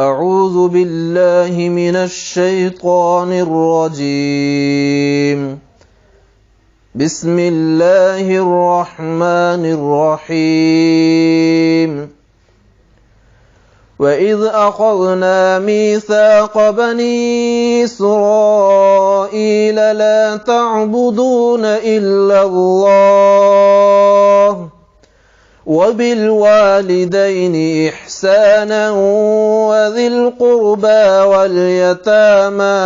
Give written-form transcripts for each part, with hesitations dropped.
أعوذ بالله من الشيطان الرجيم. بسم الله الرحمن الرحيم. وإذ أخذنا ميثاق بني إسرائيل لا تعبدون إلا الله وبالوالدين إحسانا وذي القربى واليتامى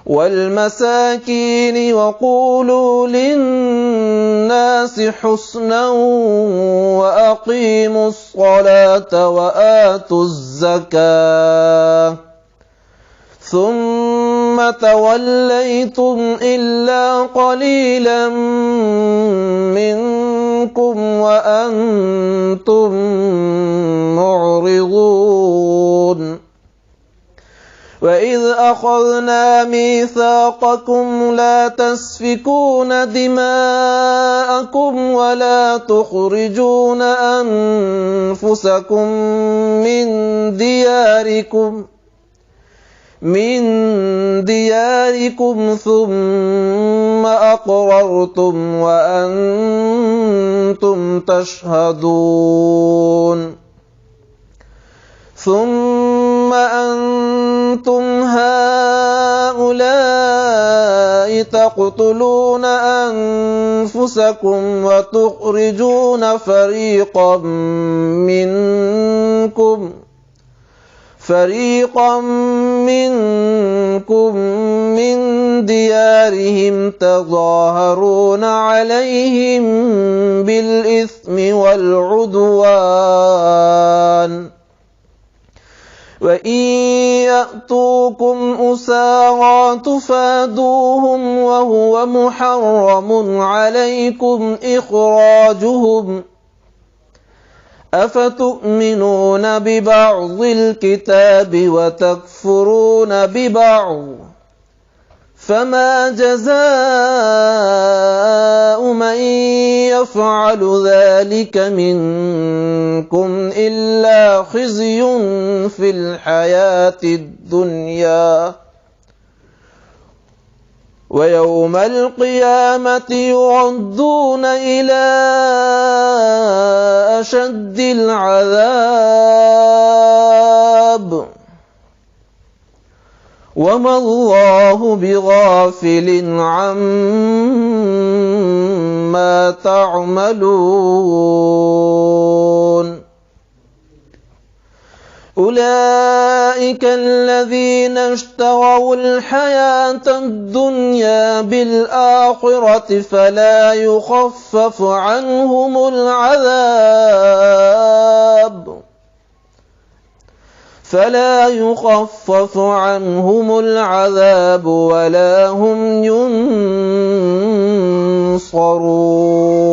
والمساكين وقولوا للناس حسنا وأقيموا الصلاة وآتوا الزكاة ثم توليتم إلا قليلا منكم وأنتم معرضون. وإذ أخذنا ميثاقكم لا تسفكون دماءكم ولا تخرجون أنفسكم من دياركم ثم أقررتم وأنتم تشهدون. ثم أنتم هؤلاء تقتلون أنفسكم وتخرجون فريقا منكم من ديارهم تظاهرون عليهم بالإثم والعدوان وإن يأتوكم أسارى تفادوهم وهو محرم عليكم إخراجهم أفتؤمنون ببعض الكتاب وتكفرون ببعض فما جزاء من يفعل ذلك منكم إلا خزي في الحياة الدنيا ويوم القيامة يردون إلى أشد العذاب وما الله بغافل عما تعملون. أولئك الذين اشتروا الحياة الدنيا بالآخرة فلا يخفف عنهم العذاب ولا هم ينصرون.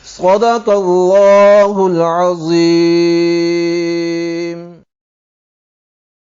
صدق الله العظيم.